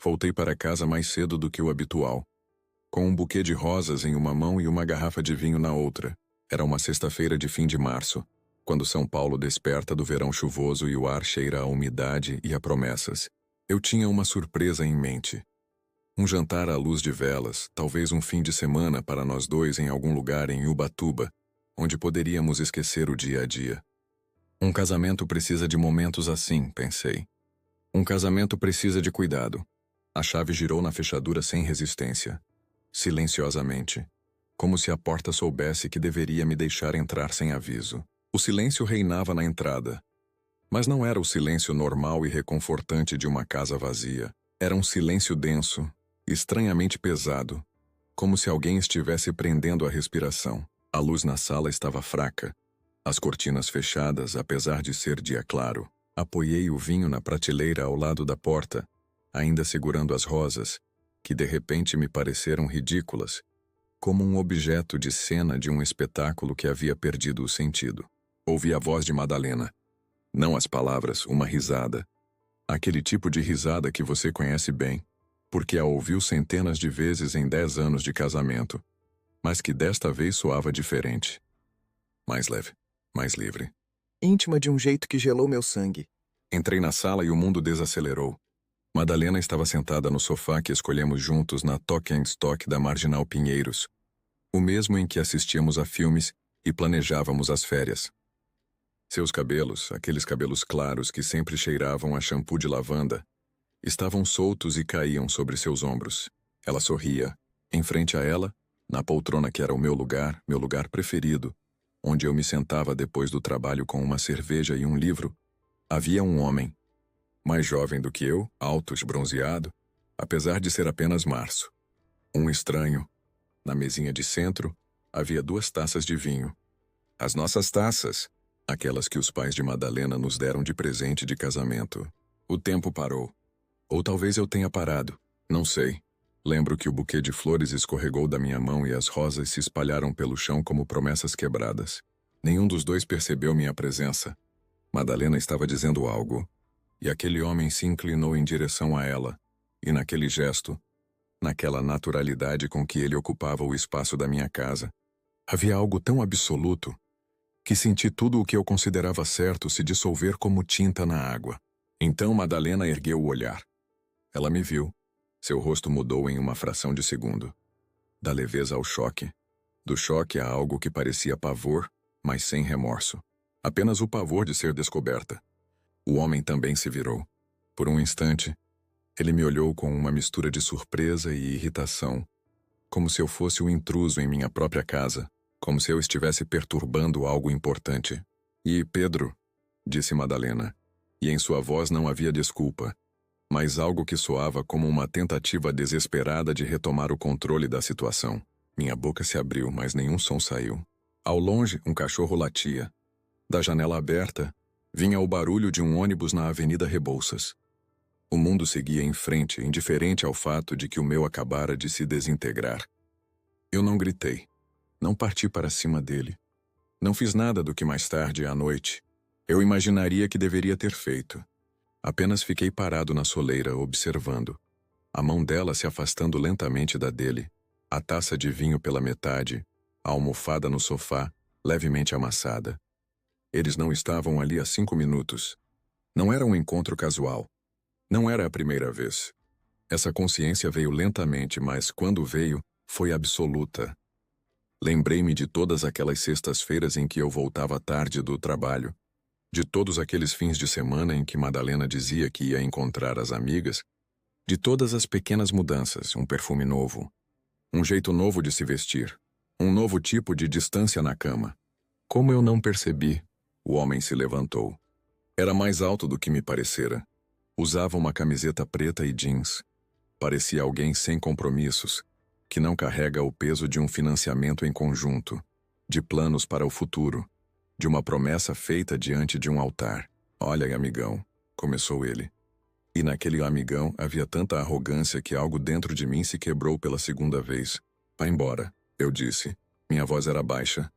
Voltei para casa mais cedo do que o habitual, com um buquê de rosas em uma mão e uma garrafa de vinho na outra. Era uma sexta-feira de fim de março, quando São Paulo desperta do verão chuvoso e o ar cheira a umidade e a promessas. Eu tinha uma surpresa em mente. Um jantar à luz de velas, talvez um fim de semana para nós dois em algum lugar em Ubatuba, onde poderíamos esquecer o dia a dia. Um casamento precisa de momentos assim, pensei. Um casamento precisa de cuidado. A chave girou na fechadura sem resistência. Silenciosamente. Como se a porta soubesse que deveria me deixar entrar sem aviso. O silêncio reinava na entrada. Mas não era o silêncio normal e reconfortante de uma casa vazia. Era um silêncio denso, estranhamente pesado, como se alguém estivesse prendendo a respiração. A luz na sala estava fraca. As cortinas fechadas, apesar de ser dia claro. Apoiei o vinho na prateleira ao lado da porta, ainda segurando as rosas, que de repente me pareceram ridículas, como um objeto de cena de um espetáculo que havia perdido o sentido. Ouvi a voz de Madalena. Não as palavras, uma risada. Aquele tipo de risada que você conhece bem, porque a ouviu centenas de vezes em 10 anos de casamento, mas que desta vez soava diferente. Mais leve, mais livre. Íntima de um jeito que gelou meu sangue. Entrei na sala e o mundo desacelerou. Madalena estava sentada no sofá que escolhemos juntos na Toque-and-Stock da Marginal Pinheiros, o mesmo em que assistíamos a filmes e planejávamos as férias. Seus cabelos, aqueles cabelos claros que sempre cheiravam a shampoo de lavanda, estavam soltos e caíam sobre seus ombros. Ela sorria. Em frente a ela, na poltrona que era o meu lugar preferido, onde eu me sentava depois do trabalho com uma cerveja e um livro, havia um homem. Mais jovem do que eu, alto, bronzeado, apesar de ser apenas março. Um estranho. Na mesinha de centro, havia 2 taças de vinho. As nossas taças, aquelas que os pais de Madalena nos deram de presente de casamento. O tempo parou. Ou talvez eu tenha parado, não sei. Lembro que o buquê de flores escorregou da minha mão e as rosas se espalharam pelo chão como promessas quebradas. Nenhum dos dois percebeu minha presença. Madalena estava dizendo algo, e aquele homem se inclinou em direção a ela, e naquele gesto, naquela naturalidade com que ele ocupava o espaço da minha casa, havia algo tão absoluto que senti tudo o que eu considerava certo se dissolver como tinta na água. Então Madalena ergueu o olhar. Ela me viu. Seu rosto mudou em uma fração de segundo. Da leveza ao choque. Do choque a algo que parecia pavor, mas sem remorso. Apenas o pavor de ser descoberta. O homem também se virou. Por um instante, ele me olhou com uma mistura de surpresa e irritação, como se eu fosse um intruso em minha própria casa, como se eu estivesse perturbando algo importante. E Pedro, disse Madalena, e em sua voz não havia desculpa, mas algo que soava como uma tentativa desesperada de retomar o controle da situação. Minha boca se abriu, mas nenhum som saiu. Ao longe, um cachorro latia. Da janela aberta, vinha o barulho de um ônibus na Avenida Rebouças. O mundo seguia em frente, indiferente ao fato de que o meu acabara de se desintegrar. Eu não gritei. Não parti para cima dele. Não fiz nada do que mais tarde, à noite, eu imaginaria que deveria ter feito. Apenas fiquei parado na soleira, observando. A mão dela se afastando lentamente da dele, a taça de vinho pela metade, a almofada no sofá, levemente amassada. Eles não estavam ali há 5 minutos. Não era um encontro casual. Não era a primeira vez. Essa consciência veio lentamente, mas quando veio, foi absoluta. Lembrei-me de todas aquelas sextas-feiras em que eu voltava tarde do trabalho, de todos aqueles fins de semana em que Madalena dizia que ia encontrar as amigas, de todas as pequenas mudanças, um perfume novo, um jeito novo de se vestir, um novo tipo de distância na cama. Como eu não percebi, o homem se levantou. Era mais alto do que me parecera. Usava uma camiseta preta e jeans. Parecia alguém sem compromissos, que não carrega o peso de um financiamento em conjunto, de planos para o futuro, de uma promessa feita diante de um altar. Olha, amigão, começou ele. E naquele amigão havia tanta arrogância que algo dentro de mim se quebrou pela segunda vez. Vá embora, eu disse. Minha voz era baixa.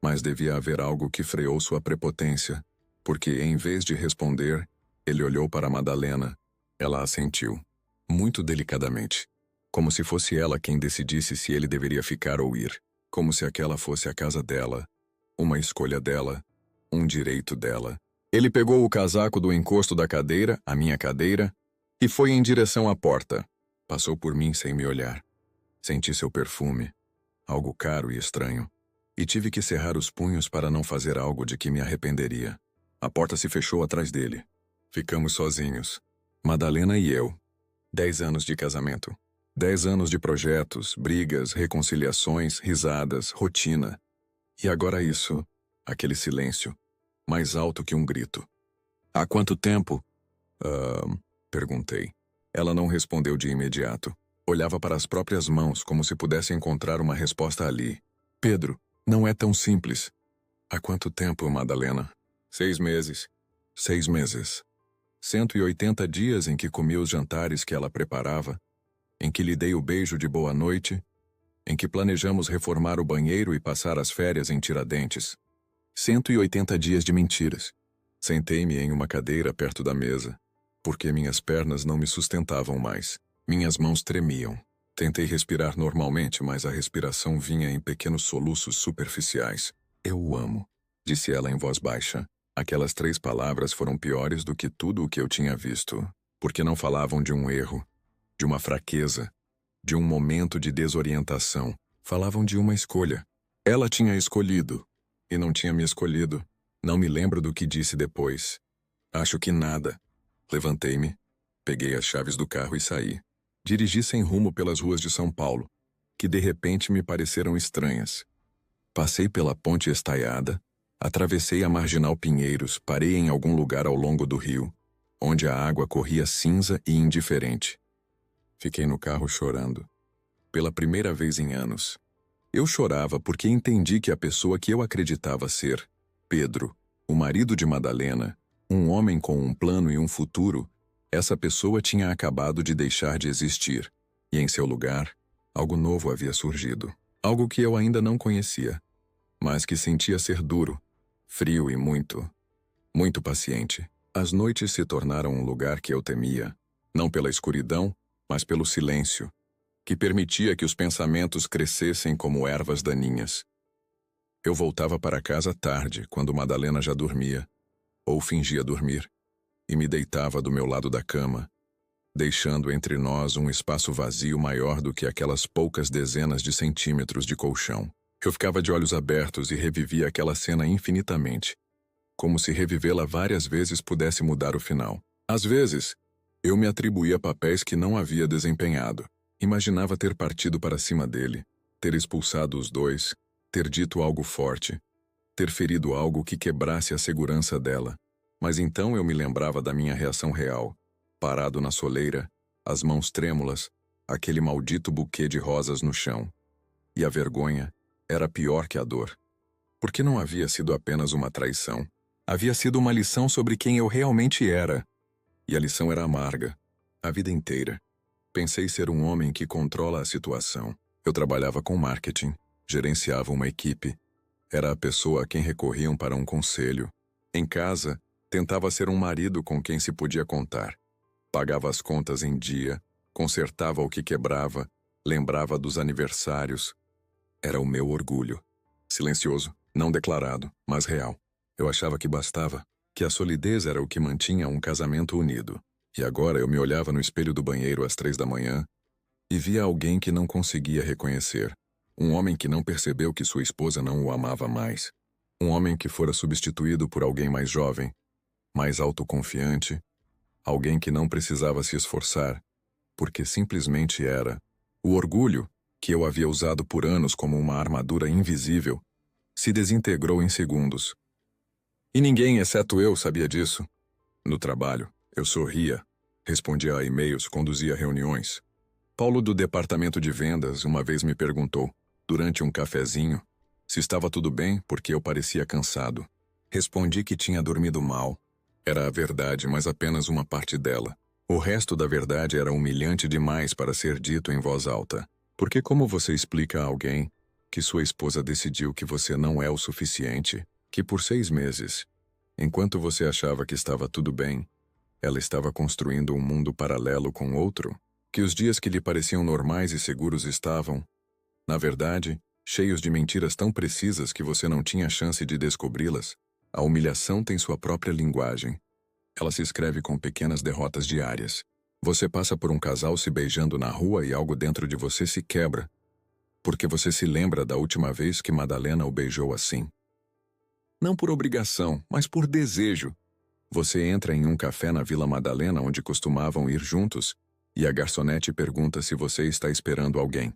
Mas devia haver algo que freou sua prepotência, porque, em vez de responder, ele olhou para Madalena. Ela assentiu. muito delicadamente, como se fosse ela quem decidisse se ele deveria ficar ou ir, como se aquela fosse a casa dela, uma escolha dela, um direito dela. Ele pegou o casaco do encosto da cadeira, a minha cadeira, e foi em direção à porta. Passou por mim sem me olhar. Senti seu perfume, algo caro e estranho, e tive que cerrar os punhos para não fazer algo de que me arrependeria. A porta se fechou atrás dele. Ficamos sozinhos, Madalena e eu. 10 anos de casamento. 10 anos de projetos, brigas, reconciliações, risadas, rotina. E agora isso, aquele silêncio, mais alto que um grito. Há quanto tempo? Perguntei. Ela não respondeu de imediato. Olhava para as próprias mãos como se pudesse encontrar uma resposta ali. Pedro, não é tão simples. Há quanto tempo, Madalena? 6 meses. 6 meses. 180 dias em que comi os jantares que ela preparava, em que lhe dei o beijo de boa noite, em que planejamos reformar o banheiro e passar as férias em Tiradentes. 180 dias de mentiras. Sentei-me em uma cadeira perto da mesa, porque minhas pernas não me sustentavam mais. Minhas mãos tremiam. Tentei respirar normalmente, mas a respiração vinha em pequenos soluços superficiais. Eu o amo, disse ela em voz baixa. Aquelas 3 palavras foram piores do que tudo o que eu tinha visto, porque não falavam de um erro, de uma fraqueza, de um momento de desorientação. Falavam de uma escolha. Ela tinha escolhido, e não tinha me escolhido. Não me lembro do que disse depois. Acho que nada. Levantei-me, peguei as chaves do carro e saí. Dirigi sem rumo pelas ruas de São Paulo, que de repente me pareceram estranhas. Passei pela ponte estaiada, atravessei a Marginal Pinheiros, parei em algum lugar ao longo do rio, onde a água corria cinza e indiferente. Fiquei no carro chorando. Pela primeira vez em anos. Eu chorava porque entendi que a pessoa que eu acreditava ser, Pedro, o marido de Madalena, um homem com um plano e um futuro, essa pessoa tinha acabado de deixar de existir, e em seu lugar, algo novo havia surgido. Algo que eu ainda não conhecia, mas que sentia ser duro, frio e muito paciente. As noites se tornaram um lugar que eu temia, não pela escuridão, mas pelo silêncio, que permitia que os pensamentos crescessem como ervas daninhas. Eu voltava para casa tarde, quando Madalena já dormia, ou fingia dormir, e me deitava do meu lado da cama, deixando entre nós um espaço vazio maior do que aquelas poucas dezenas de centímetros de colchão. Eu ficava de olhos abertos e revivia aquela cena infinitamente, como se revivê-la várias vezes pudesse mudar o final. Às vezes, eu me atribuía papéis que não havia desempenhado. Imaginava ter partido para cima dele, ter expulsado os dois, ter dito algo forte, ter ferido algo que quebrasse a segurança dela. Mas então eu me lembrava da minha reação real, parado na soleira, as mãos trêmulas, aquele maldito buquê de rosas no chão. E a vergonha era pior que a dor. Porque não havia sido apenas uma traição. Havia sido uma lição sobre quem eu realmente era. E a lição era amarga, a vida inteira. Pensei ser um homem que controla a situação. Eu trabalhava com marketing, gerenciava uma equipe. Era a pessoa a quem recorriam para um conselho. Em casa, tentava ser um marido com quem se podia contar. Pagava as contas em dia, consertava o que quebrava, lembrava dos aniversários. Era o meu orgulho. Silencioso, não declarado, mas real. Eu achava que bastava, que a solidez era o que mantinha um casamento unido. E agora eu me olhava no espelho do banheiro às 3 da manhã e via alguém que não conseguia reconhecer. Um homem que não percebeu que sua esposa não o amava mais. Um homem que fora substituído por alguém mais jovem, mais autoconfiante, alguém que não precisava se esforçar, porque simplesmente era. O orgulho, que eu havia usado por anos como uma armadura invisível, se desintegrou em segundos. E ninguém, exceto eu, sabia disso. No trabalho, eu sorria, respondia a e-mails, conduzia reuniões. Paulo, do departamento de vendas, uma vez me perguntou, durante um cafezinho, se estava tudo bem porque eu parecia cansado. Respondi que tinha dormido mal. Era a verdade, mas apenas uma parte dela. O resto da verdade era humilhante demais para ser dito em voz alta. Porque como você explica a alguém que sua esposa decidiu que você não é o suficiente, que por 6 meses, enquanto você achava que estava tudo bem, ela estava construindo um mundo paralelo com outro? Que os dias que lhe pareciam normais e seguros estavam, na verdade, cheios de mentiras tão precisas que você não tinha chance de descobri-las. A humilhação tem sua própria linguagem. Ela se escreve com pequenas derrotas diárias. Você passa por um casal se beijando na rua e algo dentro de você se quebra, porque você se lembra da última vez que Madalena o beijou assim. Não por obrigação, mas por desejo. Você entra em um café na Vila Madalena onde costumavam ir juntos, e a garçonete pergunta se você está esperando alguém.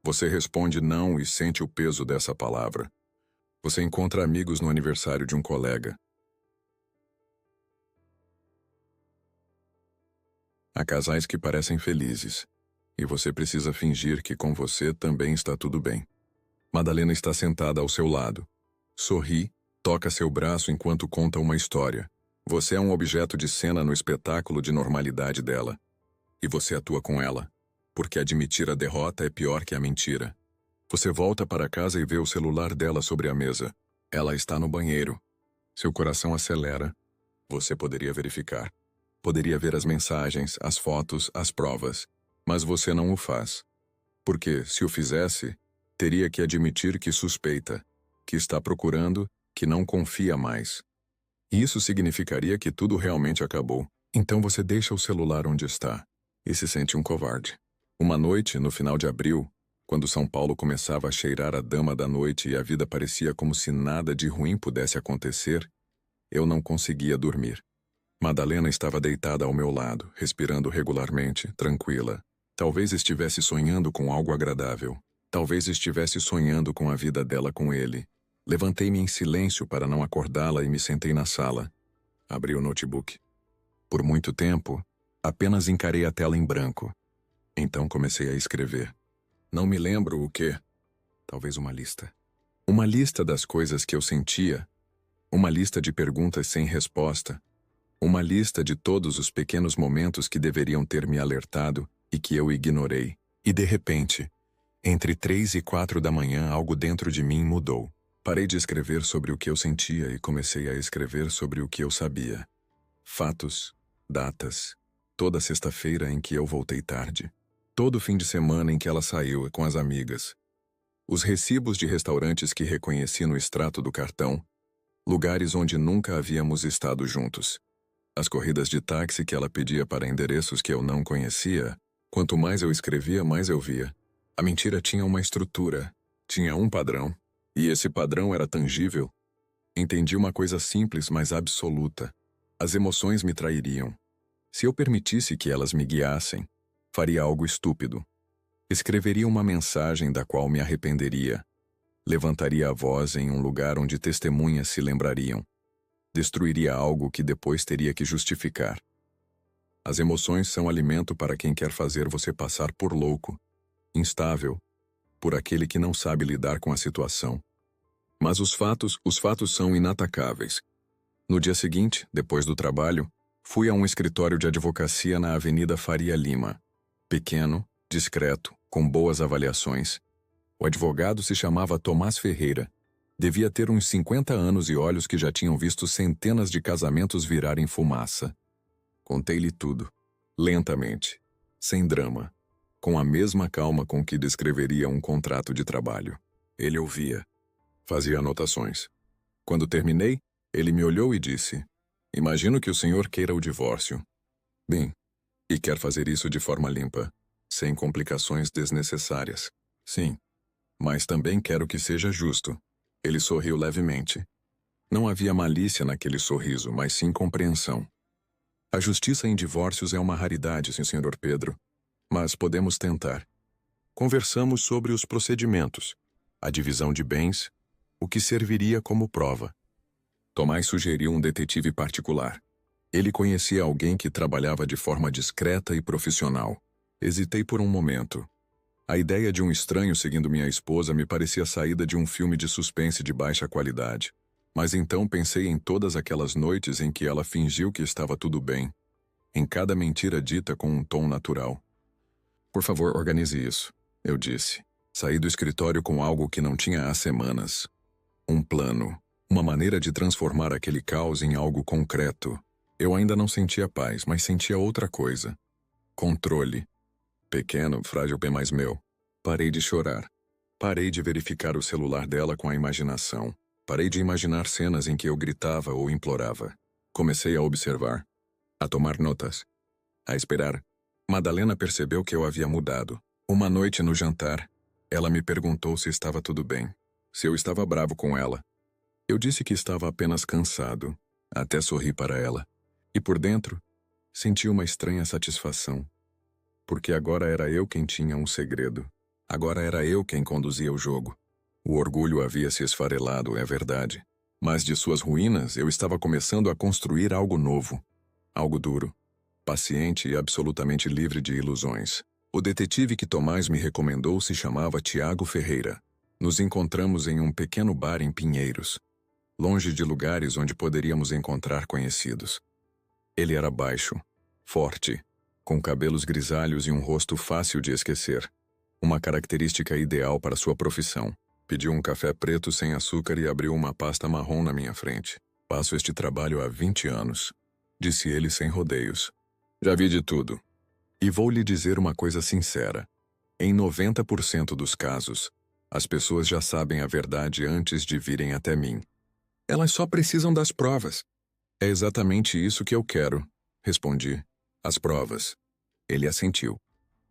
Você responde não e sente o peso dessa palavra. Você encontra amigos no aniversário de um colega. Há casais que parecem felizes, e você precisa fingir que com você também está tudo bem. Madalena está sentada ao seu lado. Sorri, toca seu braço enquanto conta uma história. Você é um objeto de cena no espetáculo de normalidade dela. E você atua com ela, porque admitir a derrota é pior que a mentira. Você volta para casa e vê o celular dela sobre a mesa. Ela está no banheiro. Seu coração acelera. Você poderia verificar. Poderia ver as mensagens, as fotos, as provas. Mas você não o faz. Porque, se o fizesse, teria que admitir que suspeita, que está procurando, que não confia mais. Isso significaria que tudo realmente acabou. Então você deixa o celular onde está e se sente um covarde. Uma noite, no final de abril, quando São Paulo começava a cheirar a dama da noite e a vida parecia como se nada de ruim pudesse acontecer, eu não conseguia dormir. Madalena estava deitada ao meu lado, respirando regularmente, tranquila. Talvez estivesse sonhando com algo agradável. Talvez estivesse sonhando com a vida dela com ele. Levantei-me em silêncio para não acordá-la e me sentei na sala. Abri o notebook. Por muito tempo, apenas encarei a tela em branco. Então comecei a escrever. Não me lembro o quê. Talvez uma lista. Uma lista das coisas que eu sentia. Uma lista de perguntas sem resposta. Uma lista de todos os pequenos momentos que deveriam ter me alertado e que eu ignorei. E de repente, entre 3 e 4 da manhã, algo dentro de mim mudou. Parei de escrever sobre o que eu sentia e comecei a escrever sobre o que eu sabia. Fatos, datas, toda sexta-feira em que eu voltei tarde. Todo fim de semana em que ela saiu com as amigas. Os recibos de restaurantes que reconheci no extrato do cartão. Lugares onde nunca havíamos estado juntos. As corridas de táxi que ela pedia para endereços que eu não conhecia. Quanto mais eu escrevia, mais eu via. A mentira tinha uma estrutura, tinha um padrão. E esse padrão era tangível. Entendi uma coisa simples, mas absoluta. As emoções me trairiam. Se eu permitisse que elas me guiassem, faria algo estúpido. Escreveria uma mensagem da qual me arrependeria. Levantaria a voz em um lugar onde testemunhas se lembrariam. Destruiria algo que depois teria que justificar. As emoções são alimento para quem quer fazer você passar por louco, instável, por aquele que não sabe lidar com a situação. Mas os fatos são inatacáveis. No dia seguinte, depois do trabalho, fui a um escritório de advocacia na Avenida Faria Lima. Pequeno, discreto, com boas avaliações. O advogado se chamava Tomás Ferreira. Devia ter uns 50 anos e olhos que já tinham visto centenas de casamentos virarem fumaça. Contei-lhe tudo, lentamente, sem drama, com a mesma calma com que descreveria um contrato de trabalho. Ele ouvia. Fazia anotações. Quando terminei, ele me olhou e disse: "Imagino que o senhor queira o divórcio. Bem, e quer fazer isso de forma limpa, sem complicações desnecessárias. Sim, mas também quero que seja justo." Ele sorriu levemente. Não havia malícia naquele sorriso, mas sim compreensão. A justiça em divórcios é uma raridade, sim, Sr. Pedro. Mas podemos tentar. Conversamos sobre os procedimentos, a divisão de bens, o que serviria como prova. Tomás sugeriu um detetive particular. Ele conhecia alguém que trabalhava de forma discreta e profissional. Hesitei por um momento. A ideia de um estranho seguindo minha esposa me parecia saída de um filme de suspense de baixa qualidade. Mas então pensei em todas aquelas noites em que ela fingiu que estava tudo bem, em cada mentira dita com um tom natural. "Por favor, organize isso", eu disse. Saí do escritório com algo que não tinha há semanas. Um plano, uma maneira de transformar aquele caos em algo concreto. Eu ainda não sentia paz, mas sentia outra coisa. Controle. Pequeno, frágil bem mais meu. Parei de chorar. Parei de verificar o celular dela com a imaginação. Parei de imaginar cenas em que eu gritava ou implorava. Comecei a observar, a tomar notas, a esperar. Madalena percebeu que eu havia mudado. Uma noite no jantar, ela me perguntou se estava tudo bem, se eu estava bravo com ela. Eu disse que estava apenas cansado. Até sorri para ela. E por dentro, senti uma estranha satisfação. Porque agora era eu quem tinha um segredo. Agora era eu quem conduzia o jogo. O orgulho havia se esfarelado, é verdade. Mas de suas ruínas eu estava começando a construir algo novo. Algo duro, paciente e absolutamente livre de ilusões. O detetive que Tomás me recomendou se chamava Tiago Ferreira. Nos encontramos em um pequeno bar em Pinheiros, longe de lugares onde poderíamos encontrar conhecidos. Ele era baixo, forte, com cabelos grisalhos e um rosto fácil de esquecer. Uma característica ideal para sua profissão. Pediu um café preto sem açúcar e abriu uma pasta marrom na minha frente. Faço este trabalho há 20 anos, disse ele sem rodeios. Já vi de tudo. E vou lhe dizer uma coisa sincera. Em 90% dos casos, as pessoas já sabem a verdade antes de virem até mim. Elas só precisam das provas. É exatamente isso que eu quero, respondi. As provas. Ele assentiu.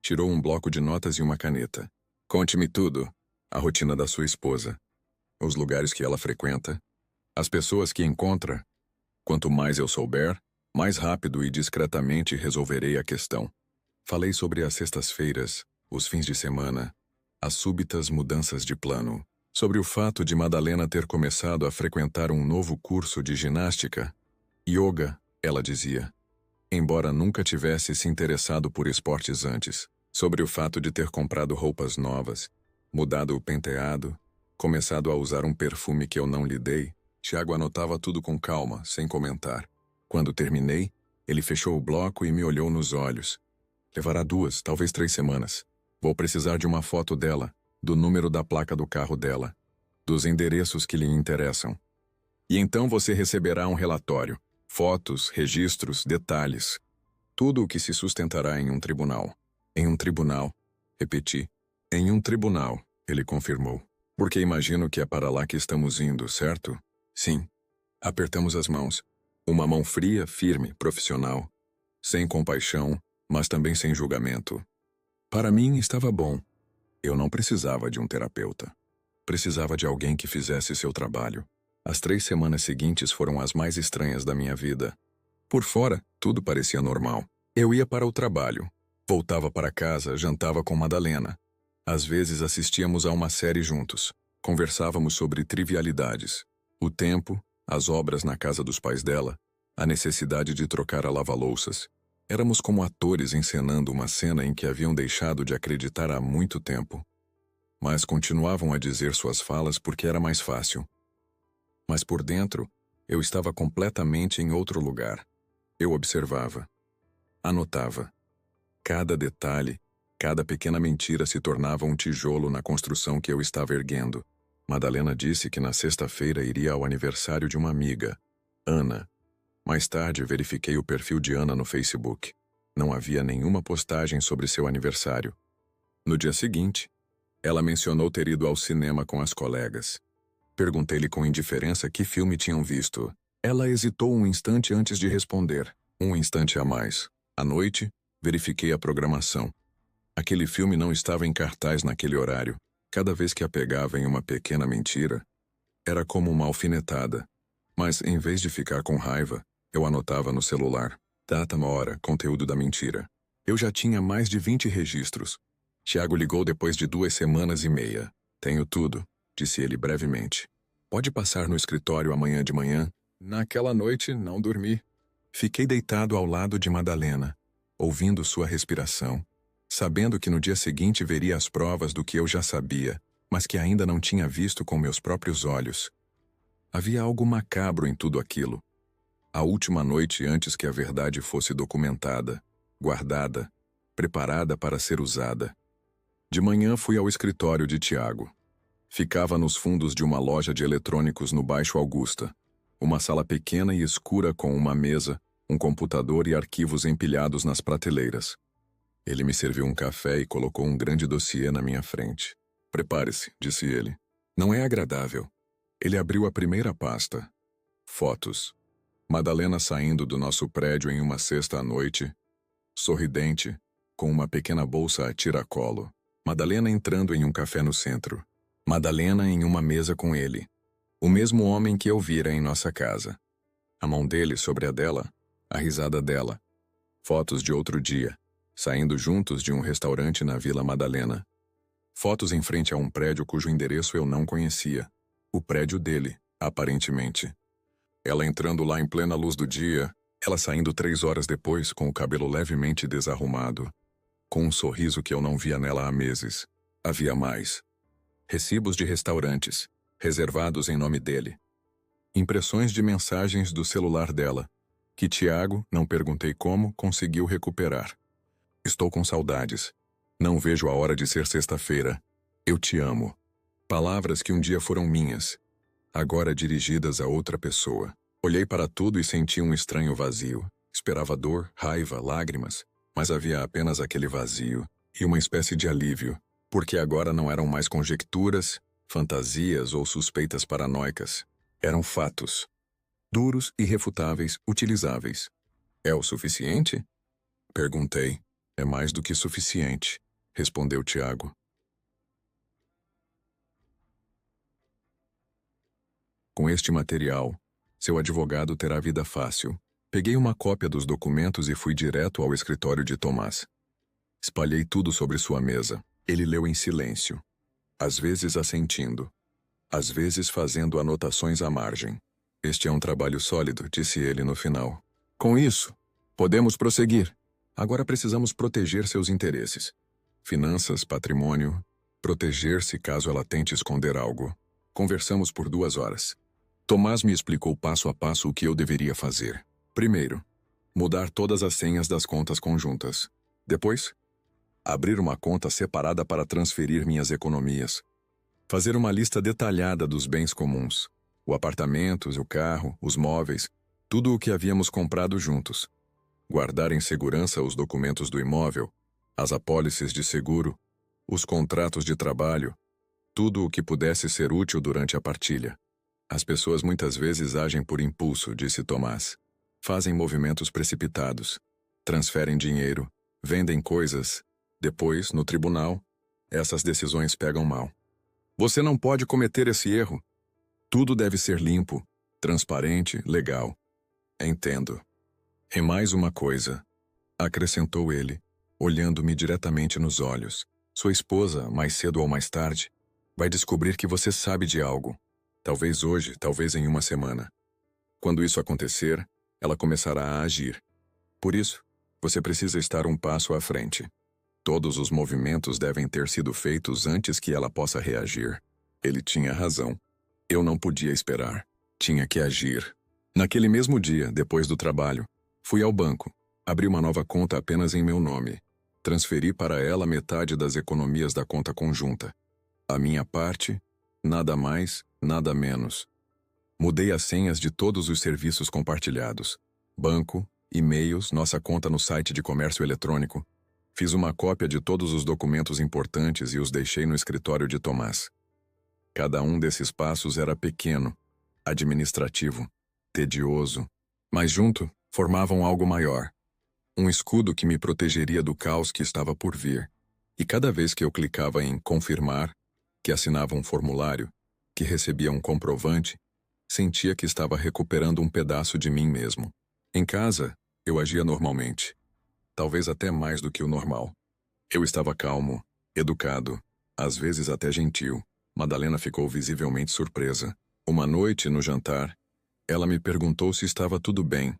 Tirou um bloco de notas e uma caneta. Conte-me tudo. A rotina da sua esposa. Os lugares que ela frequenta. As pessoas que encontra. Quanto mais eu souber, mais rápido e discretamente resolverei a questão. Falei sobre as sextas-feiras, os fins de semana, as súbitas mudanças de plano. Sobre o fato de Madalena ter começado a frequentar um novo curso de ginástica. Yoga, ela dizia. Embora nunca tivesse se interessado por esportes antes. Sobre o fato de ter comprado roupas novas, mudado o penteado, começado a usar um perfume que eu não lhe dei. Tiago anotava tudo com calma, sem comentar. Quando terminei, ele fechou o bloco e me olhou nos olhos. Levará 2, talvez 3 semanas. Vou precisar de uma foto dela, do número da placa do carro dela, dos endereços que lhe interessam. E então você receberá um relatório, fotos, registros, detalhes. Tudo o que se sustentará em um tribunal. Em um tribunal, repeti. Em um tribunal, ele confirmou. Porque imagino que é para lá que estamos indo, certo? Sim. Apertamos as mãos. Uma mão fria, firme, profissional. Sem compaixão, mas também sem julgamento. Para mim estava bom. Eu não precisava de um terapeuta. Precisava de alguém que fizesse seu trabalho. As 3 semanas seguintes foram as mais estranhas da minha vida. Por fora, tudo parecia normal. Eu ia para o trabalho. Voltava para casa, jantava com Madalena. Às vezes assistíamos a uma série juntos. Conversávamos sobre trivialidades. O tempo, as obras na casa dos pais dela, a necessidade de trocar a lava-louças. Éramos como atores encenando uma cena em que haviam deixado de acreditar há muito tempo. Mas continuavam a dizer suas falas porque era mais fácil. Mas por dentro, eu estava completamente em outro lugar. Eu observava. Anotava. Cada detalhe, cada pequena mentira se tornava um tijolo na construção que eu estava erguendo. Madalena disse que na sexta-feira iria ao aniversário de uma amiga, Ana. Mais tarde verifiquei o perfil de Ana no Facebook. Não havia nenhuma postagem sobre seu aniversário. No dia seguinte, ela mencionou ter ido ao cinema com as colegas. Perguntei-lhe com indiferença que filme tinham visto. Ela hesitou um instante antes de responder. Um instante a mais. À noite, verifiquei a programação. Aquele filme não estava em cartaz naquele horário. Cada vez que a pegava em uma pequena mentira, era como uma alfinetada. Mas, em vez de ficar com raiva, eu anotava no celular. Data, hora, conteúdo da mentira. Eu já tinha mais de 20 registros. Tiago ligou depois de 2 semanas e meia. Tenho tudo, disse ele brevemente. Pode passar no escritório amanhã de manhã? Naquela noite, não dormi. Fiquei deitado ao lado de Madalena, ouvindo sua respiração, sabendo que no dia seguinte veria as provas do que eu já sabia, mas que ainda não tinha visto com meus próprios olhos. Havia algo macabro em tudo aquilo. A última noite antes que a verdade fosse documentada, guardada, preparada para ser usada. De manhã fui ao escritório de Tiago. Ficava nos fundos de uma loja de eletrônicos no Baixo Augusta. Uma sala pequena e escura com uma mesa, um computador e arquivos empilhados nas prateleiras. Ele me serviu um café e colocou um grande dossiê na minha frente. Prepare-se, disse ele. Não é agradável. Ele abriu a primeira pasta. Fotos. Madalena saindo do nosso prédio em uma sexta à noite, sorridente, com uma pequena bolsa a tiracolo. Madalena entrando em um café no centro. Madalena em uma mesa com ele. O mesmo homem que eu vira em nossa casa. A mão dele sobre a dela, a risada dela. Fotos de outro dia, saindo juntos de um restaurante na Vila Madalena. Fotos em frente a um prédio cujo endereço eu não conhecia. O prédio dele, aparentemente. Ela entrando lá em plena luz do dia, ela saindo 3 horas depois com o cabelo levemente desarrumado, com um sorriso que eu não via nela há meses. Havia mais. Recibos de restaurantes, reservados em nome dele. Impressões de mensagens do celular dela, que Tiago, não perguntei como, conseguiu recuperar. Estou com saudades. Não vejo a hora de ser sexta-feira. Eu te amo. Palavras que um dia foram minhas, agora dirigidas a outra pessoa. Olhei para tudo e senti um estranho vazio. Esperava dor, raiva, lágrimas, mas havia apenas aquele vazio e uma espécie de alívio, porque agora não eram mais conjecturas, fantasias ou suspeitas paranoicas. Eram fatos. Duros, irrefutáveis, utilizáveis. É o suficiente? Perguntei. É mais do que suficiente, respondeu Tiago. Com este material, seu advogado terá vida fácil. Peguei uma cópia dos documentos e fui direto ao escritório de Tomás. Espalhei tudo sobre sua mesa. Ele leu em silêncio, às vezes assentindo, às vezes fazendo anotações à margem. Este é um trabalho sólido, disse ele no final. Com isso, podemos prosseguir. Agora precisamos proteger seus interesses. Finanças, patrimônio, proteger-se caso ela tente esconder algo. Conversamos por 2 horas. Tomás me explicou passo a passo o que eu deveria fazer. Primeiro, mudar todas as senhas das contas conjuntas. Depois, abrir uma conta separada para transferir minhas economias. Fazer uma lista detalhada dos bens comuns. O apartamento, o carro, os móveis, tudo o que havíamos comprado juntos. Guardar em segurança os documentos do imóvel, as apólices de seguro, os contratos de trabalho, tudo o que pudesse ser útil durante a partilha. As pessoas muitas vezes agem por impulso, disse Tomás. Fazem movimentos precipitados, transferem dinheiro, vendem coisas. Depois, no tribunal, essas decisões pegam mal. Você não pode cometer esse erro. Tudo deve ser limpo, transparente, legal. Entendo. E mais uma coisa, acrescentou ele, olhando-me diretamente nos olhos. Sua esposa, mais cedo ou mais tarde, vai descobrir que você sabe de algo. Talvez hoje, talvez em uma semana. Quando isso acontecer, ela começará a agir. Por isso, você precisa estar um passo à frente. Todos os movimentos devem ter sido feitos antes que ela possa reagir. Ele tinha razão. Eu não podia esperar. Tinha que agir. Naquele mesmo dia, depois do trabalho, fui ao banco, abri uma nova conta apenas em meu nome. Transferi para ela metade das economias da conta conjunta. A minha parte, nada mais, nada menos. Mudei as senhas de todos os serviços compartilhados. Banco, e-mails, nossa conta no site de comércio eletrônico. Fiz uma cópia de todos os documentos importantes e os deixei no escritório de Tomás. Cada um desses passos era pequeno, administrativo, tedioso, mas junto formavam algo maior. Um escudo que me protegeria do caos que estava por vir. E cada vez que eu clicava em confirmar, que assinava um formulário, que recebia um comprovante, sentia que estava recuperando um pedaço de mim mesmo. Em casa, eu agia normalmente. Talvez até mais do que o normal. Eu estava calmo, educado, às vezes até gentil. Madalena ficou visivelmente surpresa. Uma noite, no jantar, ela me perguntou se estava tudo bem,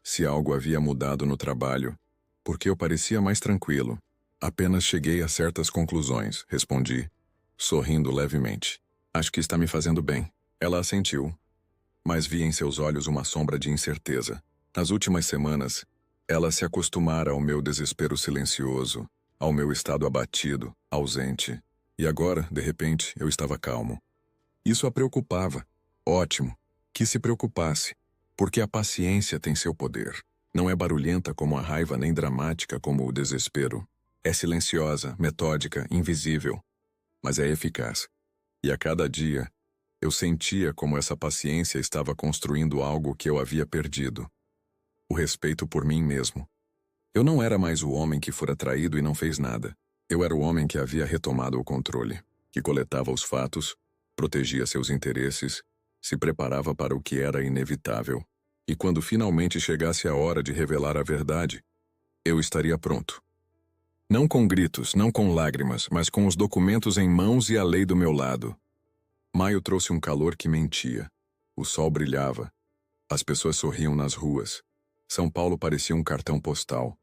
se algo havia mudado no trabalho, porque eu parecia mais tranquilo. Apenas cheguei a certas conclusões, respondi, sorrindo levemente. Acho que está me fazendo bem. Ela assentiu, mas vi em seus olhos uma sombra de incerteza. Nas últimas semanas, ela se acostumara ao meu desespero silencioso, ao meu estado abatido, ausente. E agora, de repente, eu estava calmo. Isso a preocupava. Ótimo, que se preocupasse, porque a paciência tem seu poder. Não é barulhenta como a raiva nem dramática como o desespero. É silenciosa, metódica, invisível, mas é eficaz. E a cada dia, eu sentia como essa paciência estava construindo algo que eu havia perdido. O respeito por mim mesmo. Eu não era mais o homem que fora traído e não fez nada. Eu era o homem que havia retomado o controle, que coletava os fatos, protegia seus interesses, se preparava para o que era inevitável. E quando finalmente chegasse a hora de revelar a verdade, eu estaria pronto. Não com gritos, não com lágrimas, mas com os documentos em mãos e a lei do meu lado. Maio trouxe um calor que mentia. O sol brilhava. As pessoas sorriam nas ruas. São Paulo parecia um cartão postal.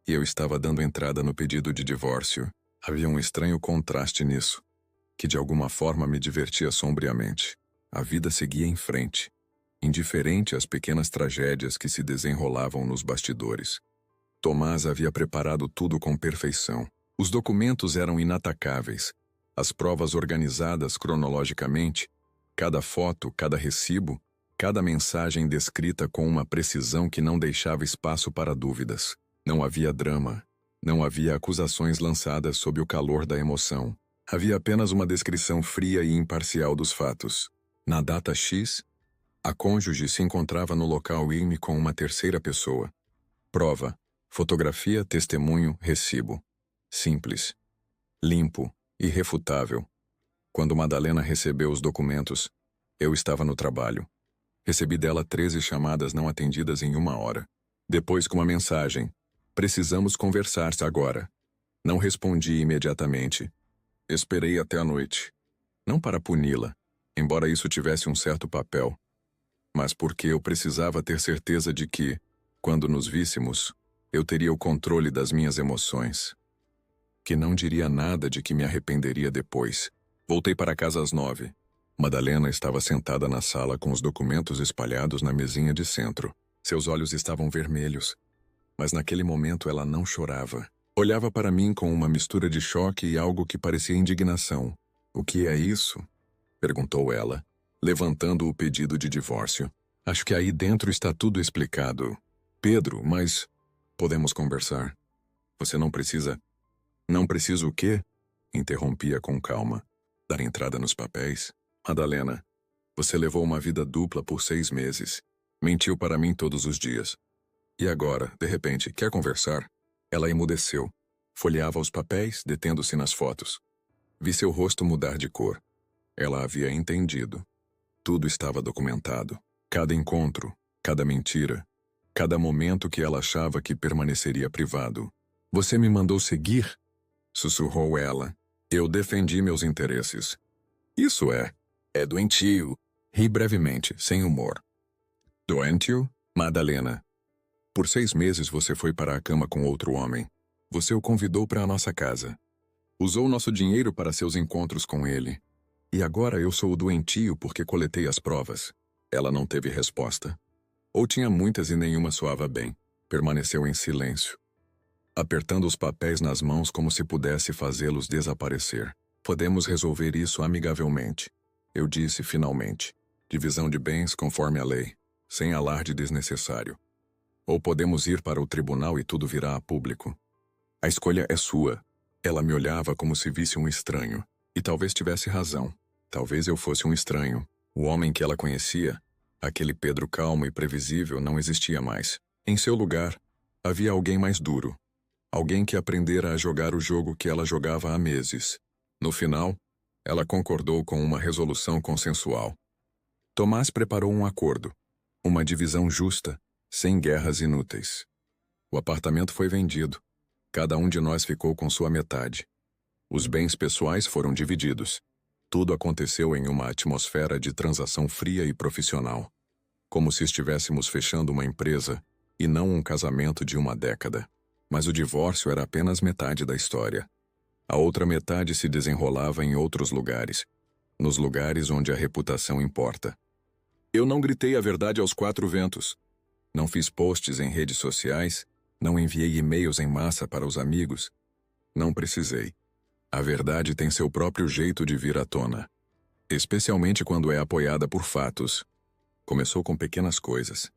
E eu estava dando entrada no pedido de divórcio. Havia um estranho contraste nisso, que de alguma forma me divertia sombriamente. A vida seguia em frente, indiferente às pequenas tragédias que se desenrolavam nos bastidores. Tomás havia preparado tudo com perfeição. Os documentos eram inatacáveis, as provas organizadas cronologicamente, cada foto, cada recibo, cada mensagem descrita com uma precisão que não deixava espaço para dúvidas. Não havia drama, não havia acusações lançadas sob o calor da emoção. Havia apenas uma descrição fria e imparcial dos fatos. Na data X, a cônjuge se encontrava no local Y com uma terceira pessoa. Prova, fotografia, testemunho, recibo. Simples, limpo, irrefutável. Quando Madalena recebeu os documentos, eu estava no trabalho. Recebi dela 13 chamadas não atendidas em 1 hora. Depois com uma mensagem: "Precisamos conversar agora." Não respondi imediatamente. Esperei até a noite. Não para puni-la, embora isso tivesse um certo papel, mas porque eu precisava ter certeza de que, quando nos víssemos, eu teria o controle das minhas emoções. Que não diria nada de que me arrependeria depois. Voltei para casa às 9. Madalena estava sentada na sala com os documentos espalhados na mesinha de centro. Seus olhos estavam vermelhos, mas naquele momento ela não chorava. Olhava para mim com uma mistura de choque e algo que parecia indignação. "O que é isso?" perguntou ela, levantando o pedido de divórcio. "Acho que aí dentro está tudo explicado. Pedro, mas podemos conversar. Você não precisa..." "Não preciso o quê?" interrompia com calma. "Dar entrada nos papéis? Madalena, você levou uma vida dupla por 6 meses. Mentiu para mim todos os dias. E agora, de repente, quer conversar?" Ela emudeceu. Folheava os papéis, detendo-se nas fotos. Vi seu rosto mudar de cor. Ela havia entendido. Tudo estava documentado. Cada encontro, cada mentira, cada momento que ela achava que permaneceria privado. "Você me mandou seguir?" sussurrou ela. "Eu defendi meus interesses." "Isso é doentio." Ri brevemente, sem humor. "Doentio? Madalena. Por 6 meses você foi para a cama com outro homem. Você o convidou para a nossa casa. Usou nosso dinheiro para seus encontros com ele. E agora eu sou o doentio porque coletei as provas." Ela não teve resposta. Ou tinha muitas e nenhuma soava bem. Permaneceu em silêncio, apertando os papéis nas mãos como se pudesse fazê-los desaparecer. "Podemos resolver isso amigavelmente," eu disse finalmente. "Divisão de bens conforme a lei, sem alarde desnecessário. Ou podemos ir para o tribunal e tudo virá a público. A escolha é sua." Ela me olhava como se visse um estranho. E talvez tivesse razão. Talvez eu fosse um estranho. O homem que ela conhecia, aquele Pedro calmo e previsível, não existia mais. Em seu lugar, havia alguém mais duro. Alguém que aprendera a jogar o jogo que ela jogava há meses. No final, ela concordou com uma resolução consensual. Tomás preparou um acordo. Uma divisão justa, sem guerras inúteis. O apartamento foi vendido. Cada um de nós ficou com sua metade. Os bens pessoais foram divididos. Tudo aconteceu em uma atmosfera de transação fria e profissional. Como se estivéssemos fechando uma empresa e não um casamento de uma década. Mas o divórcio era apenas metade da história. A outra metade se desenrolava em outros lugares. Nos lugares onde a reputação importa. Eu não gritei a verdade aos 4 ventos. Não fiz posts em redes sociais. Não enviei e-mails em massa para os amigos. Não precisei. A verdade tem seu próprio jeito de vir à tona. Especialmente quando é apoiada por fatos. Começou com pequenas coisas.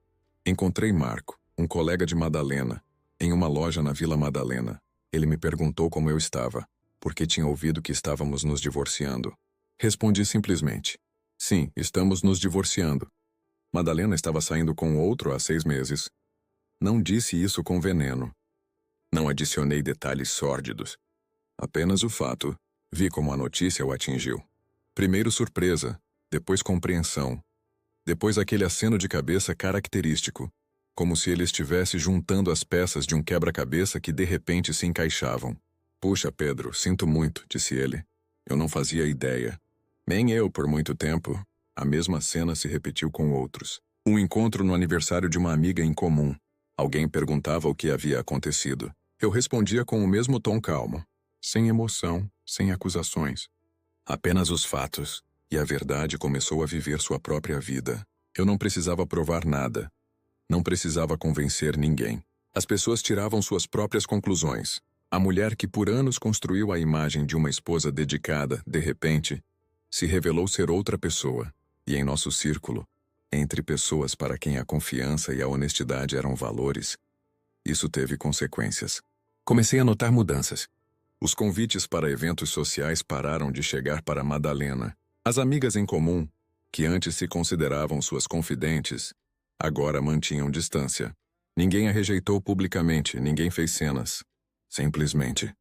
Encontrei Marco, um colega de Madalena, em uma loja na Vila Madalena. Ele me perguntou como eu estava, porque tinha ouvido que estávamos nos divorciando. Respondi simplesmente: sim, estamos nos divorciando. Madalena estava saindo com outro há 6 meses. Não disse isso com veneno. Não adicionei detalhes sórdidos. Apenas o fato. Vi como a notícia o atingiu. Primeiro surpresa, depois compreensão. Depois aquele aceno de cabeça característico, como se ele estivesse juntando as peças de um quebra-cabeça que de repente se encaixavam. Puxa, Pedro, sinto muito, disse ele. Eu não fazia ideia. Nem eu, por muito tempo. A mesma cena se repetiu com outros. Um encontro no aniversário de uma amiga em comum. Alguém perguntava o que havia acontecido. Eu respondia com o mesmo tom calmo. Sem emoção, sem acusações. Apenas os fatos. E a verdade começou a viver sua própria vida. Eu não precisava provar nada. Não precisava convencer ninguém. As pessoas tiravam suas próprias conclusões. A mulher que por anos construiu a imagem de uma esposa dedicada, de repente, se revelou ser outra pessoa. E em nosso círculo, entre pessoas para quem a confiança e a honestidade eram valores, isso teve consequências. Comecei a notar mudanças. Os convites para eventos sociais pararam de chegar para Madalena. As amigas em comum, que antes se consideravam suas confidentes, agora mantinham distância. Ninguém a rejeitou publicamente, ninguém fez cenas. Simplesmente.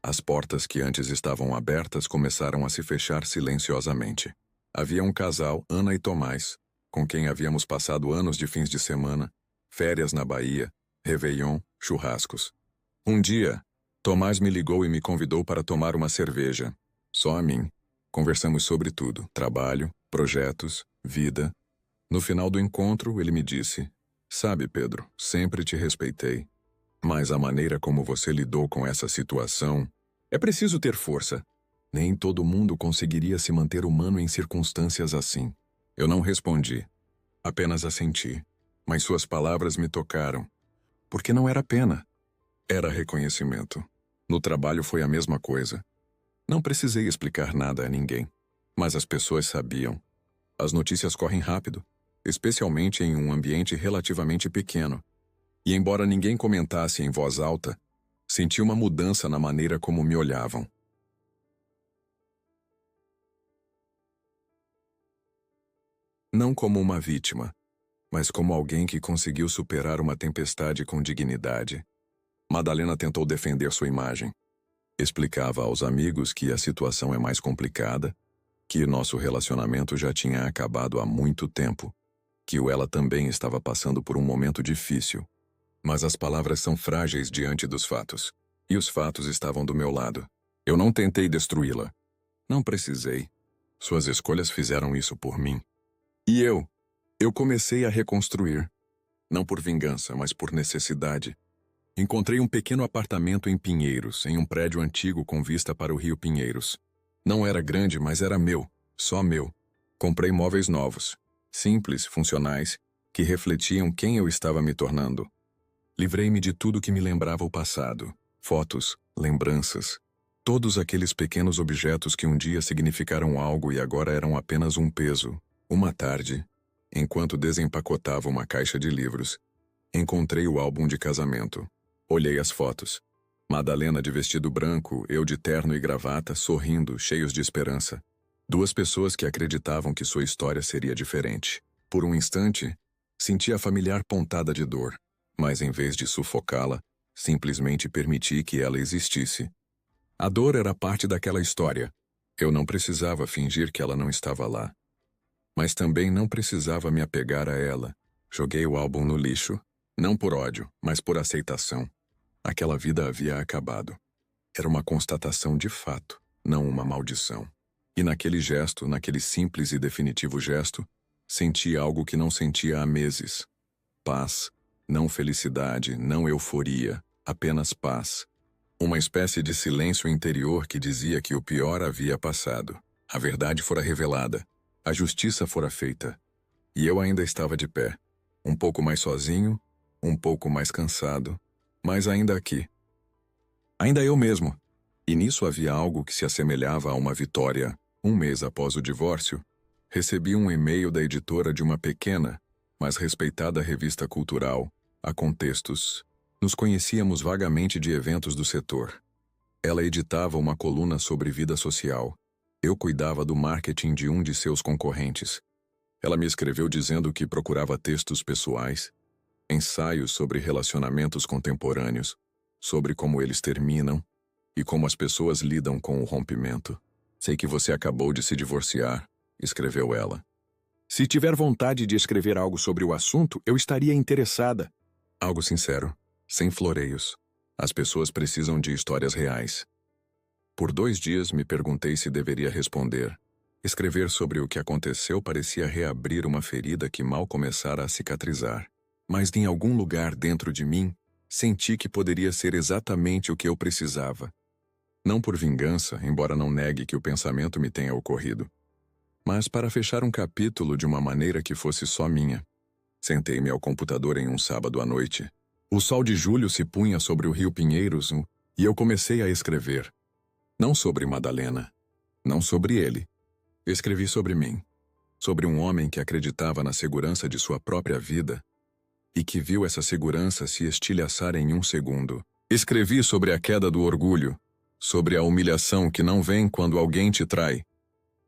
As portas que antes estavam abertas começaram a se fechar silenciosamente. Havia um casal, Ana e Tomás, com quem havíamos passado anos de fins de semana, férias na Bahia, réveillon, churrascos. Um dia, Tomás me ligou e me convidou para tomar uma cerveja. Só a mim. Conversamos sobre tudo, trabalho, projetos, vida. No final do encontro, ele me disse: sabe, Pedro, sempre te respeitei. Mas a maneira como você lidou com essa situação... É preciso ter força. Nem todo mundo conseguiria se manter humano em circunstâncias assim. Eu não respondi. Apenas assenti. Mas suas palavras me tocaram. Porque não era pena. Era reconhecimento. No trabalho foi a mesma coisa. Não precisei explicar nada a ninguém. Mas as pessoas sabiam. As notícias correm rápido, especialmente em um ambiente relativamente pequeno. E embora ninguém comentasse em voz alta, senti uma mudança na maneira como me olhavam. Não como uma vítima, mas como alguém que conseguiu superar uma tempestade com dignidade. Madalena tentou defender sua imagem. Explicava aos amigos que a situação é mais complicada, que nosso relacionamento já tinha acabado há muito tempo, que ela também estava passando por um momento difícil. Mas as palavras são frágeis diante dos fatos. E os fatos estavam do meu lado. Eu não tentei destruí-la. Não precisei. Suas escolhas fizeram isso por mim. E eu comecei a reconstruir. Não por vingança, mas por necessidade. Encontrei um pequeno apartamento em Pinheiros, em um prédio antigo com vista para o rio Pinheiros. Não era grande, mas era meu, só meu. Comprei móveis novos, simples, funcionais, que refletiam quem eu estava me tornando. Livrei-me de tudo que me lembrava o passado. Fotos, lembranças, todos aqueles pequenos objetos que um dia significaram algo e agora eram apenas um peso. Uma tarde, enquanto desempacotava uma caixa de livros, encontrei o álbum de casamento. Olhei as fotos. Madalena de vestido branco, eu de terno e gravata, sorrindo, cheios de esperança. 2 pessoas que acreditavam que sua história seria diferente. Por um instante, senti a familiar pontada de dor, mas em vez de sufocá-la, simplesmente permiti que ela existisse. A dor era parte daquela história. Eu não precisava fingir que ela não estava lá. Mas também não precisava me apegar a ela. Joguei o álbum no lixo, não por ódio, mas por aceitação. Aquela vida havia acabado. Era uma constatação de fato, não uma maldição. E naquele gesto, naquele simples e definitivo gesto, senti algo que não sentia há meses. Paz, não felicidade, não euforia, apenas paz. Uma espécie de silêncio interior que dizia que o pior havia passado. A verdade fora revelada. A justiça fora feita. E eu ainda estava de pé. Um pouco mais sozinho, um pouco mais cansado, mas ainda aqui. Ainda eu mesmo. E nisso havia algo que se assemelhava a uma vitória. 1 mês após o divórcio, recebi um e-mail da editora de uma pequena, mas respeitada revista cultural, A Contextos. Nos conhecíamos vagamente de eventos do setor. Ela editava uma coluna sobre vida social. Eu cuidava do marketing de um de seus concorrentes. Ela me escreveu dizendo que procurava textos pessoais, ensaios sobre relacionamentos contemporâneos, sobre como eles terminam e como as pessoas lidam com o rompimento. Sei que você acabou de se divorciar, escreveu ela. Se tiver vontade de escrever algo sobre o assunto, eu estaria interessada. Algo sincero, sem floreios. As pessoas precisam de histórias reais. Por 2 dias me perguntei se deveria responder. Escrever sobre o que aconteceu parecia reabrir uma ferida que mal começara a cicatrizar. Mas em algum lugar dentro de mim, senti que poderia ser exatamente o que eu precisava. Não por vingança, embora não negue que o pensamento me tenha ocorrido, mas para fechar um capítulo de uma maneira que fosse só minha. Sentei-me ao computador em um sábado à noite. O sol de julho se punha sobre o rio Pinheiros e eu comecei a escrever. Não sobre Madalena. Não sobre ele. Escrevi sobre mim. Sobre um homem que acreditava na segurança de sua própria vida e que viu essa segurança se estilhaçar em um segundo. Escrevi sobre a queda do orgulho, sobre a humilhação que não vem quando alguém te trai,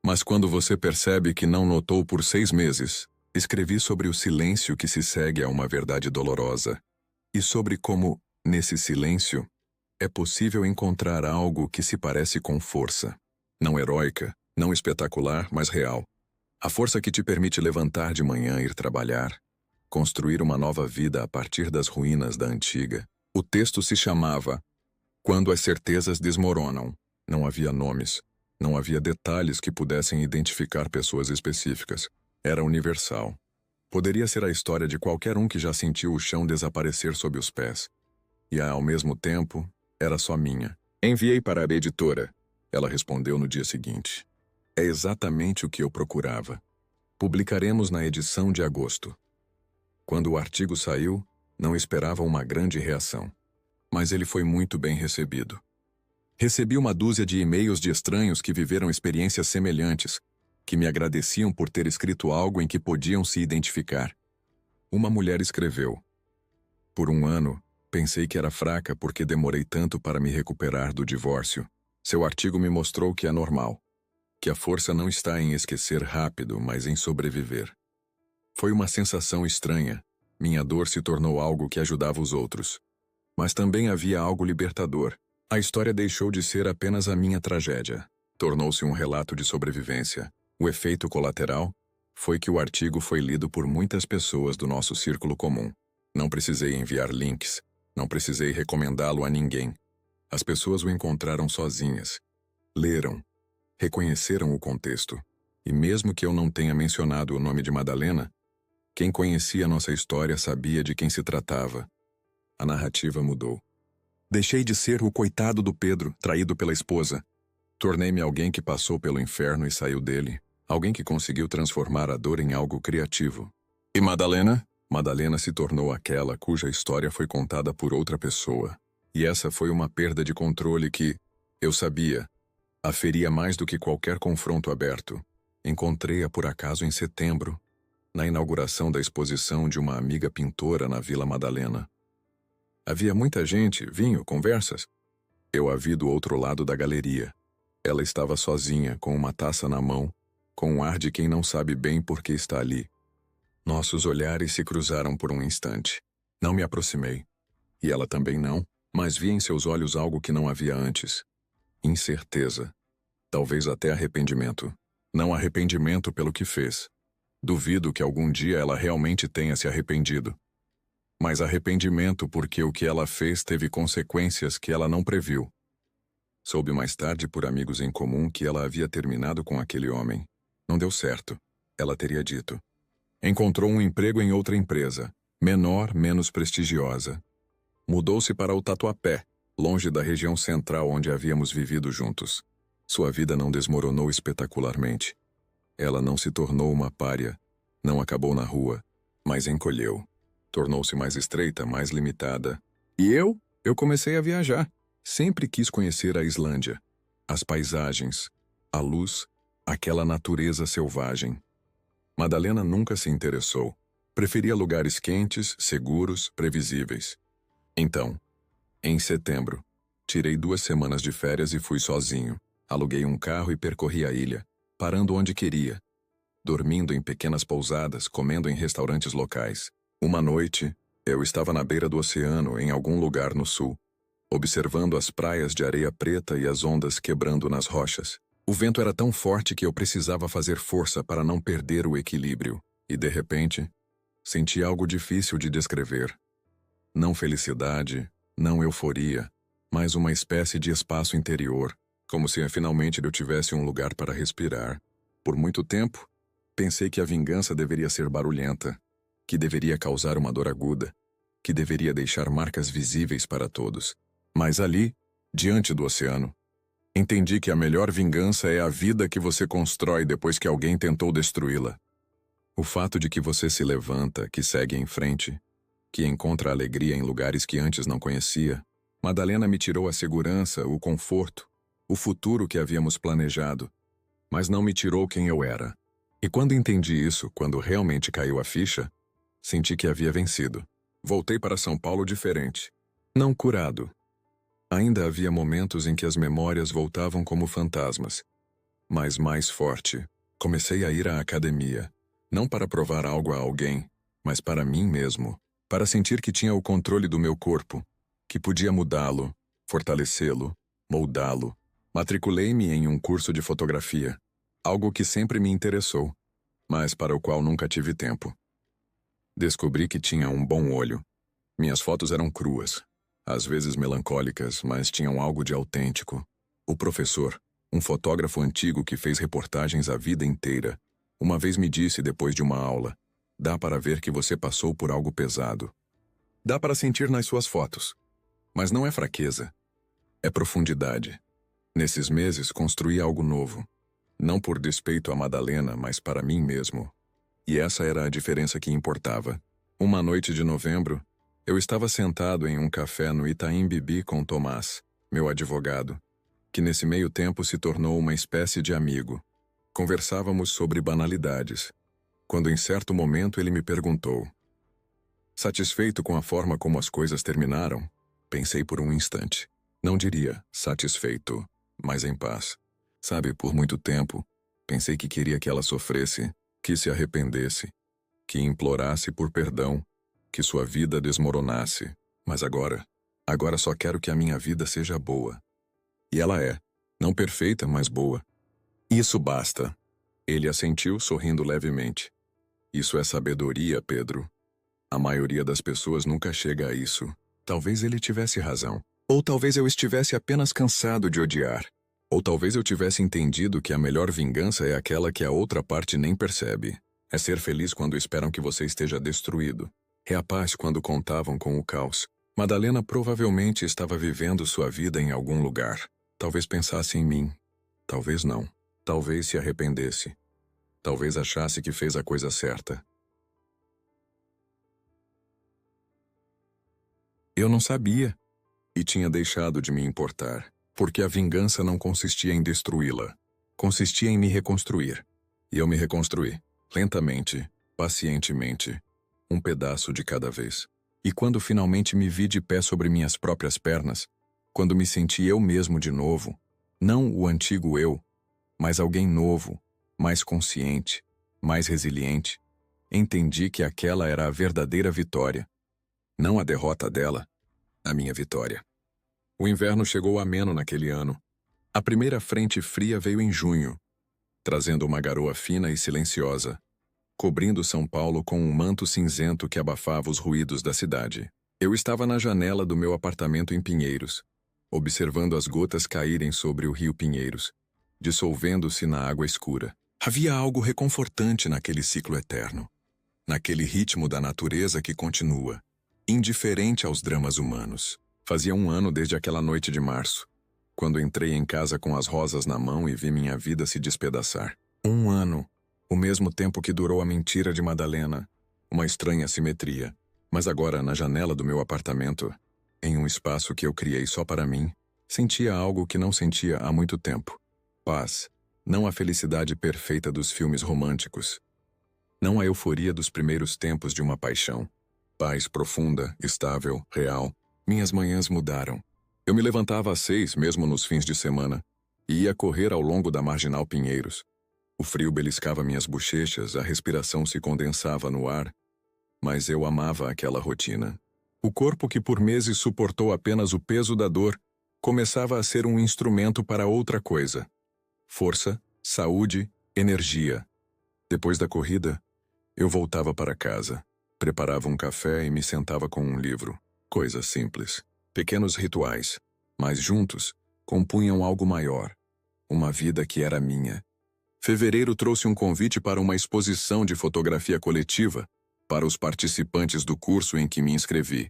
mas quando você percebe que não notou por 6 meses. Escrevi sobre o silêncio que se segue a uma verdade dolorosa e sobre como, nesse silêncio, é possível encontrar algo que se parece com força. Não heróica, não espetacular, mas real. A força que te permite levantar de manhã e ir trabalhar, construir uma nova vida a partir das ruínas da antiga. O texto se chamava Quando as certezas desmoronam. Não havia nomes, não havia detalhes que pudessem identificar pessoas específicas. Era universal. Poderia ser a história de qualquer um que já sentiu o chão desaparecer sob os pés. E, ao mesmo tempo, era só minha. Enviei para a editora. Ela respondeu no dia seguinte. É exatamente o que eu procurava. Publicaremos na edição de agosto. Quando o artigo saiu, não esperava uma grande reação. Mas ele foi muito bem recebido. Recebi uma dúzia de e-mails de estranhos que viveram experiências semelhantes, que me agradeciam por ter escrito algo em que podiam se identificar. Uma mulher escreveu: Por 1 ano, pensei que era fraca porque demorei tanto para me recuperar do divórcio. Seu artigo me mostrou que é normal, que a força não está em esquecer rápido, mas em sobreviver. Foi uma sensação estranha. Minha dor se tornou algo que ajudava os outros. Mas também havia algo libertador. A história deixou de ser apenas a minha tragédia. Tornou-se um relato de sobrevivência. O efeito colateral foi que o artigo foi lido por muitas pessoas do nosso círculo comum. Não precisei enviar links. Não precisei recomendá-lo a ninguém. As pessoas o encontraram sozinhas. Leram. Reconheceram o contexto. E mesmo que eu não tenha mencionado o nome de Madalena, quem conhecia nossa história sabia de quem se tratava. A narrativa mudou. Deixei de ser o coitado do Pedro, traído pela esposa. Tornei-me alguém que passou pelo inferno e saiu dele. Alguém que conseguiu transformar a dor em algo criativo. E Madalena? Madalena se tornou aquela cuja história foi contada por outra pessoa. E essa foi uma perda de controle que, eu sabia, a feria mais do que qualquer confronto aberto. Encontrei-a por acaso em setembro, na inauguração da exposição de uma amiga pintora na Vila Madalena. Havia muita gente, vinho, conversas. Eu a vi do outro lado da galeria. Ela estava sozinha, com uma taça na mão, com um ar de quem não sabe bem por que está ali. Nossos olhares se cruzaram por um instante. Não me aproximei. E ela também não, mas vi em seus olhos algo que não havia antes. Incerteza. Talvez até arrependimento. Não arrependimento pelo que fez. Duvido que algum dia ela realmente tenha se arrependido. Mas arrependimento porque o que ela fez teve consequências que ela não previu. Soube mais tarde por amigos em comum que ela havia terminado com aquele homem. Não deu certo, ela teria dito. Encontrou um emprego em outra empresa, menor, menos prestigiosa. Mudou-se para o Tatuapé, longe da região central onde havíamos vivido juntos. Sua vida não desmoronou espetacularmente. Ela não se tornou uma pária, não acabou na rua, mas encolheu. Tornou-se mais estreita, mais limitada. E eu comecei a viajar. Sempre quis conhecer a Islândia. As paisagens, a luz, aquela natureza selvagem. Madalena nunca se interessou. Preferia lugares quentes, seguros, previsíveis. Então, em setembro, tirei 2 semanas de férias e fui sozinho. Aluguei um carro e percorri a ilha, parando onde queria, dormindo em pequenas pousadas, comendo em restaurantes locais. Uma noite, eu estava na beira do oceano, em algum lugar no sul, observando as praias de areia preta e as ondas quebrando nas rochas. O vento era tão forte que eu precisava fazer força para não perder o equilíbrio. E, de repente, senti algo difícil de descrever. Não felicidade, não euforia, mas uma espécie de espaço interior, como se finalmente eu tivesse um lugar para respirar. Por muito tempo, pensei que a vingança deveria ser barulhenta, que deveria causar uma dor aguda, que deveria deixar marcas visíveis para todos. Mas ali, diante do oceano, entendi que a melhor vingança é a vida que você constrói depois que alguém tentou destruí-la. O fato de que você se levanta, que segue em frente, que encontra alegria em lugares que antes não conhecia. Madalena me tirou a segurança, o conforto, o futuro que havíamos planejado, mas não me tirou quem eu era. E quando entendi isso, quando realmente caiu a ficha, senti que havia vencido. Voltei para São Paulo diferente, não curado. Ainda havia momentos em que as memórias voltavam como fantasmas, mas mais forte. Comecei a ir à academia, não para provar algo a alguém, mas para mim mesmo, para sentir que tinha o controle do meu corpo, que podia mudá-lo, fortalecê-lo, moldá-lo. Matriculei-me em um curso de fotografia, algo que sempre me interessou, mas para o qual nunca tive tempo. Descobri que tinha um bom olho. Minhas fotos eram cruas, às vezes melancólicas, mas tinham algo de autêntico. O professor, um fotógrafo antigo que fez reportagens a vida inteira, uma vez me disse depois de uma aula: dá para ver que você passou por algo pesado. Dá para sentir nas suas fotos. Mas não é fraqueza, é profundidade. Nesses meses construí algo novo. Não por despeito a Madalena, mas para mim mesmo. E essa era a diferença que importava. Uma noite de novembro, eu estava sentado em um café no Itaim Bibi com Tomás, meu advogado, que nesse meio tempo se tornou uma espécie de amigo. Conversávamos sobre banalidades, quando em certo momento ele me perguntou: satisfeito com a forma como as coisas terminaram? Pensei por um instante. Não diria satisfeito, mas em paz. Sabe, por muito tempo, pensei que queria que ela sofresse, que se arrependesse, que implorasse por perdão, que sua vida desmoronasse. Mas agora só quero que a minha vida seja boa. E ela é, não perfeita, mas boa. Isso basta. Ele assentiu, sorrindo levemente. Isso é sabedoria, Pedro. A maioria das pessoas nunca chega a isso. Talvez ele tivesse razão. Ou talvez eu estivesse apenas cansado de odiar. Ou talvez eu tivesse entendido que a melhor vingança é aquela que a outra parte nem percebe. É ser feliz quando esperam que você esteja destruído. É a paz quando contavam com o caos. Madalena provavelmente estava vivendo sua vida em algum lugar. Talvez pensasse em mim. Talvez não. Talvez se arrependesse. Talvez achasse que fez a coisa certa. Eu não sabia. E tinha deixado de me importar. Porque a vingança não consistia em destruí-la. Consistia em me reconstruir. E eu me reconstruí. Lentamente, pacientemente. Um pedaço de cada vez. E quando finalmente me vi de pé sobre minhas próprias pernas, quando me senti eu mesmo de novo, não o antigo eu, mas alguém novo, mais consciente, mais resiliente, entendi que aquela era a verdadeira vitória. Não a derrota dela, a minha vitória. O inverno chegou ameno naquele ano. A primeira frente fria veio em junho, trazendo uma garoa fina e silenciosa, cobrindo São Paulo com um manto cinzento que abafava os ruídos da cidade. Eu estava na janela do meu apartamento em Pinheiros, observando as gotas caírem sobre o rio Pinheiros, dissolvendo-se na água escura. Havia algo reconfortante naquele ciclo eterno, naquele ritmo da natureza que continua, indiferente aos dramas humanos. Fazia 1 ano desde aquela noite de março, quando entrei em casa com as rosas na mão e vi minha vida se despedaçar. 1 ano, o mesmo tempo que durou a mentira de Madalena, uma estranha simetria. Mas agora, na janela do meu apartamento, em um espaço que eu criei só para mim, sentia algo que não sentia há muito tempo. Paz, não a felicidade perfeita dos filmes românticos. Não a euforia dos primeiros tempos de uma paixão. Paz profunda, estável, real. Minhas manhãs mudaram. Eu me levantava às 6, mesmo nos fins de semana, e ia correr ao longo da Marginal Pinheiros. O frio beliscava minhas bochechas, a respiração se condensava no ar, mas eu amava aquela rotina. O corpo que por meses suportou apenas o peso da dor começava a ser um instrumento para outra coisa. Força, saúde, energia. Depois da corrida, eu voltava para casa, preparava um café e me sentava com um livro. Coisas simples, pequenos rituais, mas juntos compunham algo maior, uma vida que era minha. Fevereiro trouxe um convite para uma exposição de fotografia coletiva para os participantes do curso em que me inscrevi.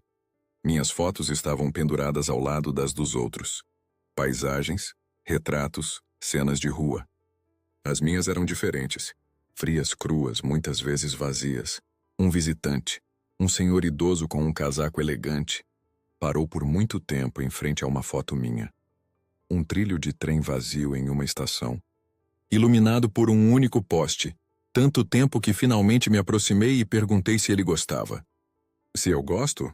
Minhas fotos estavam penduradas ao lado das dos outros. Paisagens, retratos, cenas de rua. As minhas eram diferentes. Frias, cruas, muitas vezes vazias. Um visitante, um senhor idoso com um casaco elegante, parou por muito tempo em frente a uma foto minha. Um trilho de trem vazio em uma estação, iluminado por um único poste, tanto tempo que finalmente me aproximei e perguntei se ele gostava. Se eu gosto?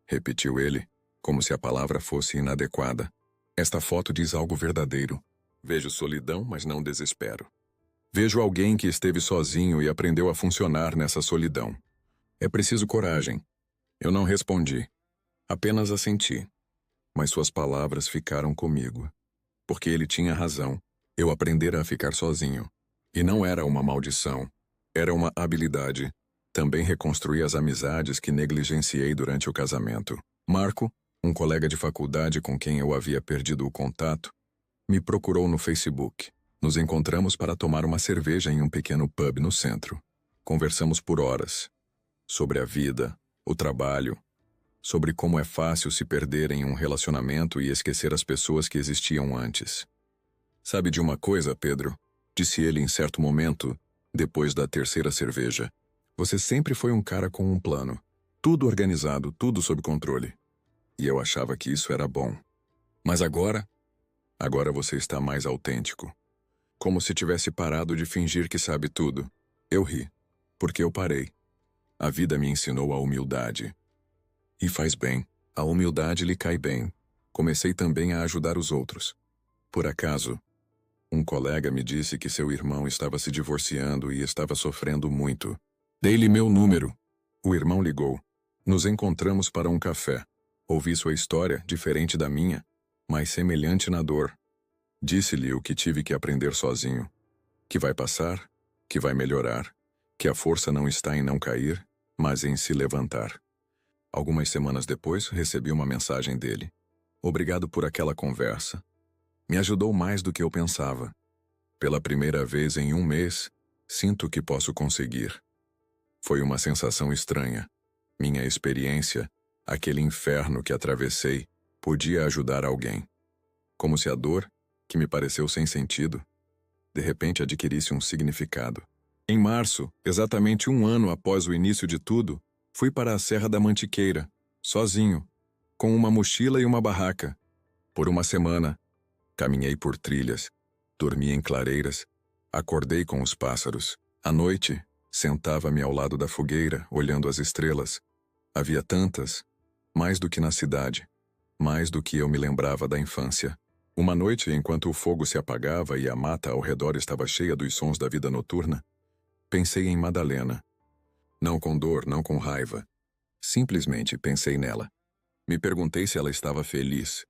Repetiu ele, como se a palavra fosse inadequada. Esta foto diz algo verdadeiro. Vejo solidão, mas não desespero. Vejo alguém que esteve sozinho e aprendeu a funcionar nessa solidão. É preciso coragem. Eu não respondi. Apenas assenti. Mas suas palavras ficaram comigo. Porque ele tinha razão. Eu aprendera a ficar sozinho. E não era uma maldição. Era uma habilidade. Também reconstruí as amizades que negligenciei durante o casamento. Marco, um colega de faculdade com quem eu havia perdido o contato, me procurou no Facebook. Nos encontramos para tomar uma cerveja em um pequeno pub no centro. Conversamos por horas. Sobre a vida, o trabalho, sobre como é fácil se perder em um relacionamento e esquecer as pessoas que existiam antes. Sabe de uma coisa, Pedro? Disse ele em certo momento, depois da terceira cerveja. Você sempre foi um cara com um plano. Tudo organizado, tudo sob controle. E eu achava que isso era bom. Mas agora você está mais autêntico. Como se tivesse parado de fingir que sabe tudo. Eu ri, porque eu parei. A vida me ensinou a humildade. E faz bem. A humildade lhe cai bem. Comecei também a ajudar os outros. Por acaso, um colega me disse que seu irmão estava se divorciando e estava sofrendo muito. Dei-lhe meu número. O irmão ligou. Nos encontramos para um café. Ouvi sua história, diferente da minha, mas semelhante na dor. Disse-lhe o que tive que aprender sozinho. Que vai passar, que vai melhorar, que a força não está em não cair, mas em se levantar. Algumas semanas depois, recebi uma mensagem dele. Obrigado por aquela conversa. Me ajudou mais do que eu pensava. Pela primeira vez em um mês, sinto que posso conseguir. Foi uma sensação estranha. Minha experiência, aquele inferno que atravessei, podia ajudar alguém. Como se a dor, que me pareceu sem sentido, de repente adquirisse um significado. Em março, exatamente um ano após o início de tudo, fui para a Serra da Mantiqueira, sozinho, com uma mochila e uma barraca. Por uma semana, caminhei por trilhas, dormi em clareiras, acordei com os pássaros. À noite, sentava-me ao lado da fogueira, olhando as estrelas. Havia tantas, mais do que na cidade, mais do que eu me lembrava da infância. Uma noite, enquanto o fogo se apagava e a mata ao redor estava cheia dos sons da vida noturna, pensei em Madalena. Não com dor, não com raiva. Simplesmente pensei nela. Me perguntei se ela estava feliz,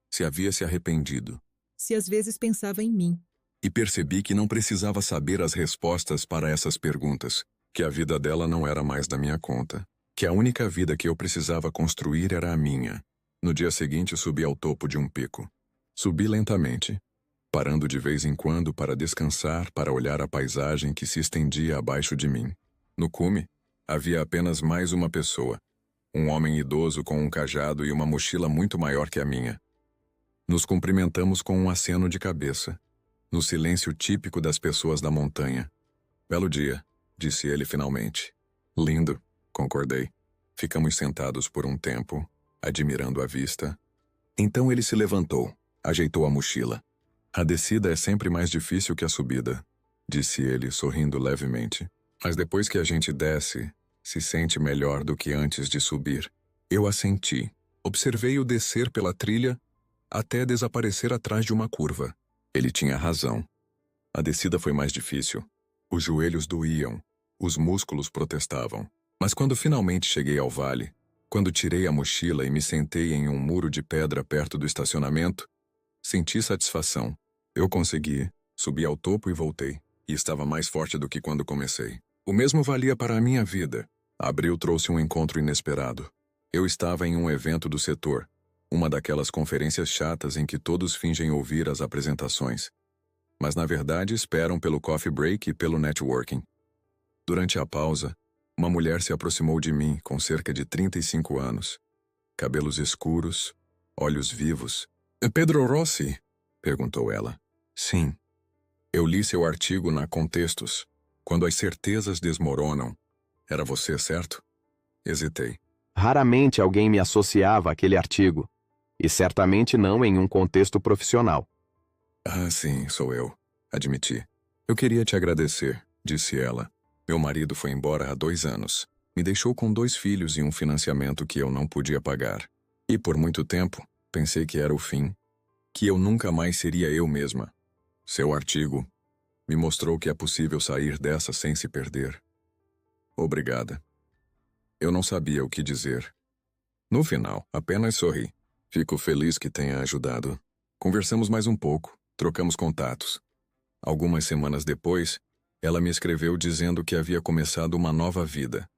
se havia se arrependido. Se às vezes pensava em mim. E percebi que não precisava saber as respostas para essas perguntas, que a vida dela não era mais da minha conta, que a única vida que eu precisava construir era a minha. No dia seguinte, subi ao topo de um pico. Subi lentamente, parando de vez em quando para descansar, para olhar a paisagem que se estendia abaixo de mim. No cume, havia apenas mais uma pessoa, um homem idoso com um cajado e uma mochila muito maior que a minha. Nos cumprimentamos com um aceno de cabeça, no silêncio típico das pessoas da montanha. Belo dia, disse ele finalmente. Lindo, concordei. Ficamos sentados por um tempo, admirando a vista. Então ele se levantou, ajeitou a mochila. A descida é sempre mais difícil que a subida, disse ele, sorrindo levemente. Mas depois que a gente desce, se sente melhor do que antes de subir. Eu assenti. Observei-o descer pela trilha até desaparecer atrás de uma curva. Ele tinha razão. A descida foi mais difícil. Os joelhos doíam, os músculos protestavam. Mas quando finalmente cheguei ao vale, quando tirei a mochila e me sentei em um muro de pedra perto do estacionamento, senti satisfação. Eu consegui, subi ao topo e voltei. E estava mais forte do que quando comecei. O mesmo valia para a minha vida. Abril trouxe um encontro inesperado. Eu estava em um evento do setor, uma daquelas conferências chatas em que todos fingem ouvir as apresentações, mas na verdade esperam pelo coffee break e pelo networking. Durante a pausa, uma mulher se aproximou de mim com cerca de 35 anos. Cabelos escuros, olhos vivos. "Pedro Rossi?" perguntou ela. "Sim. Eu li seu artigo na Contextos, quando as certezas desmoronam. Era você, certo?" Hesitei. Raramente alguém me associava àquele artigo, e certamente não em um contexto profissional. "Ah, sim, sou eu", admiti. "Eu queria te agradecer", disse ela. "Meu marido foi embora há 2 anos. Me deixou com 2 filhos e um financiamento que eu não podia pagar. E por muito tempo, pensei que era o fim, que eu nunca mais seria eu mesma. Seu artigo me mostrou que é possível sair dessa sem se perder. Obrigada." Eu não sabia o que dizer. No final, apenas sorri. "Fico feliz que tenha ajudado." Conversamos mais um pouco, trocamos contatos. Algumas semanas depois, ela me escreveu dizendo que havia começado uma nova vida.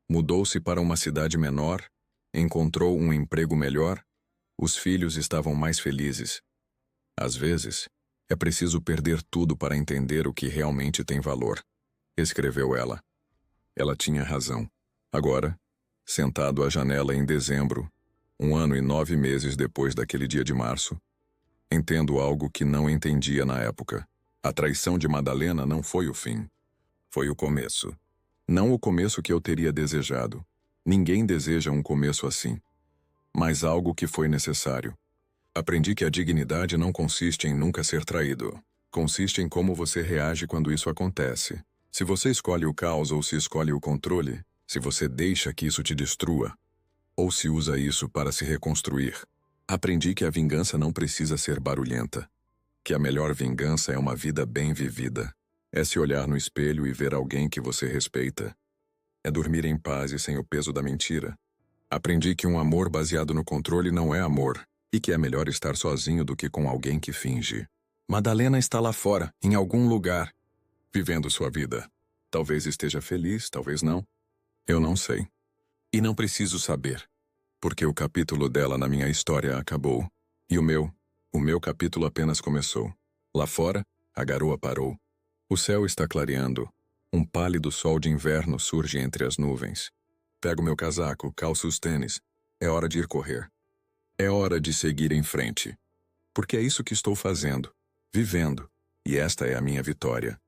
Mudou-se para uma cidade menor, encontrou um emprego melhor, os filhos estavam mais felizes. Às vezes, é preciso perder tudo para entender o que realmente tem valor, escreveu ela. Ela tinha razão. Agora, sentado à janela em dezembro, 1 ano e 9 meses depois daquele dia de março, entendo algo que não entendia na época. A traição de Madalena não foi o fim. Foi o começo. Não o começo que eu teria desejado. Ninguém deseja um começo assim. Mas algo que foi necessário. Aprendi que a dignidade não consiste em nunca ser traído. Consiste em como você reage quando isso acontece. Se você escolhe o caos ou se escolhe o controle, se você deixa que isso te destrua, ou se usa isso para se reconstruir. Aprendi que a vingança não precisa ser barulhenta. Que a melhor vingança é uma vida bem vivida. É se olhar no espelho e ver alguém que você respeita. É dormir em paz e sem o peso da mentira. Aprendi que um amor baseado no controle não é amor, e que é melhor estar sozinho do que com alguém que finge. Madalena está lá fora, em algum lugar, vivendo sua vida. Talvez esteja feliz, talvez não. Eu não sei. E não preciso saber, porque o capítulo dela na minha história acabou. E o meu capítulo apenas começou. Lá fora, a garoa parou. O céu está clareando. Um pálido sol de inverno surge entre as nuvens. Pego meu casaco, calço os tênis. É hora de ir correr. É hora de seguir em frente. Porque é isso que estou fazendo, vivendo. E esta é a minha vitória.